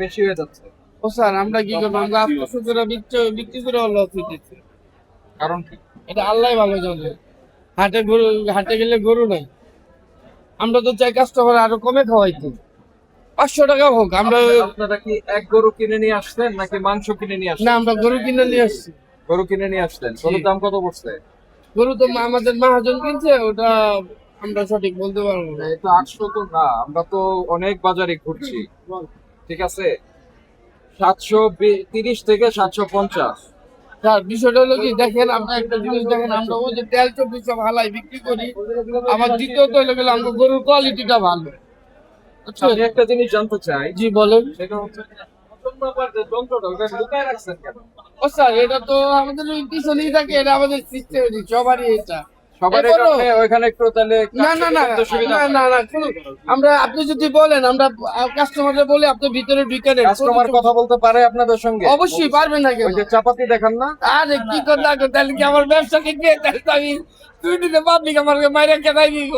বেশি হয়ে যাচ্ছে। ও স্যার আমরা কি করবো, আমরা 800 করে বিক্রি করে লস হইতেছে। কারণ কি? এটা আল্লাহ ভালো জানে। হাটে গরু, হাটে গেলে গরু নাই, আমরা তো চাই কাস্টমার আরো কমে খাওয়াইতে, 500 টাকা হোক। আমরা আপনারা কি এক গরু কিনে নিয়ে আসছেন নাকি মাংস কিনে নিয়ে না, আসছেন? আমরা গরু কিনে নিয়ে আসছি। গরু কিনে নিয়ে আসছেন। গরুর দাম কত পড়ছে? গরু তো আমাদের মহাজন কিনছে, ওটা আমরা সঠিক বলতে পারবো না। এটা 800 তো না, আমরা তো অনেক বাজারে ঘুরছি, ঠিক আছে? 730 থেকে 750। স্যার বিষয়টা হলো কি, দেখেন আপনি একটা জিনিস দেখেন, আমরা ওই যে তেল 2400 হালাই বিক্রি করি। আমার দ্বিতীয়ত হলো গেলে আমাদের গরুর কোয়ালিটিটা ভালো। বুঝছেন? আমি একটা জিনিস জানতে চাই, জি বলেন। সেটা হচ্ছে যে প্রথম নাম্বার যে যন্ত্রটা ওটা লুকায় রাখছেন কেন? ও স্যার এটা তো আমাদের ওই পিছনেই থাকে, এটা আমাদের সিস্টেম সবারই এটা। সবার এরপরও- কারণে ওইখানে একটু তাহলে না না না কাছে সুবিধা না না না আমরা, আপনি যদি বলেন আমরা কাস্টমারদের বলে আপনি ভিতরে ঢুকে নেন। কাস্টমার কথা বলতে পারে আপনাদের সঙ্গে? অবশ্যই পারবেন না কেন? ওই যে চাপাতি দেখান না? আরে কি করে না করে, তাহলে কি আমার ব্যবসা কিনবে? তাহলে তো আমি তুই দিতে পাবলিক আমার মাইরা কেনাই দিব।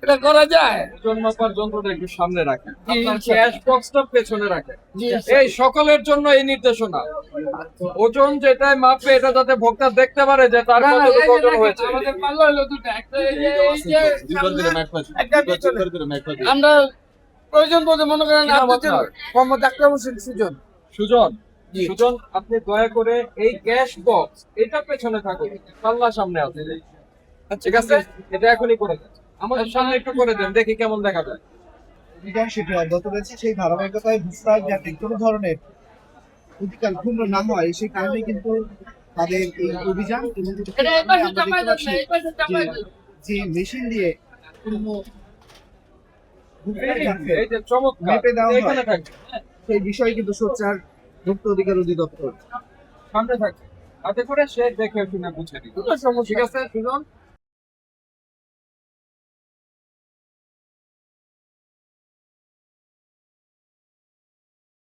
এটা করা যায়? ওজন মাপার যন্ত্রটা একটু সামনে রাখেন, জি, আপনার স্যার। ক্যাশ বক্সটা পেছনে রাখেন। জি, এই সকলের জন্য এই নির্দেশনা, ওজন যেটাই মাপবে এটা যাতে ভোক্তা দেখতে পারে যে তার না, না, কতটুকু এই যে ওজন দেখেন, হয়েছে। আমাদের পাল্লা হলো দুটো, একটা এই যে সামনে, একটা পিছনে। আমরা প্রয়োজন বলতে মনে করেন কি নাম আপনি আপনার? মোহাম্মদ আকরাম হোসেন সুজন। সুজন, জি। সুজন আপনি দয়া করে এই ক্যাশ বক্স এটা পেছনে থাকুন, পাল্লা সামনে আছে, ঠিক আছে? এটা এখনই করে দেন, আমাদের সামনে একটু করে দেন, দেখি কেমন দেখা যায়। অভিযান সেটি অব্যাহত রয়েছে। সেই ধারাবাহিকতায় ভুস্তার যাতে কোনো ধরনের অধিকার ক্ষুণ্ণ না হয় সেই কারণে কিন্তু তাদের এই অভিযান। এবং এটা এই পাশে আমরা চাপাই দেখতে দেন না, পাচ্ছি এই পাশে চাপাই দেন। যে মেশিন দিয়ে কোনো ভুক্তার যাতে এই যে চমৎকার, মেপে দেওয়া হয়। এখানে থাকবে, সেই বিষয়ে কিন্তু সোচ্চার ভোক্তা অধিকার অধিদপ্তর। সামনে থাকবে, তাতে করে সে দেখে শুনে বুঝে নিবে। কোনো সমস্যা ঠিক আছে সুজন?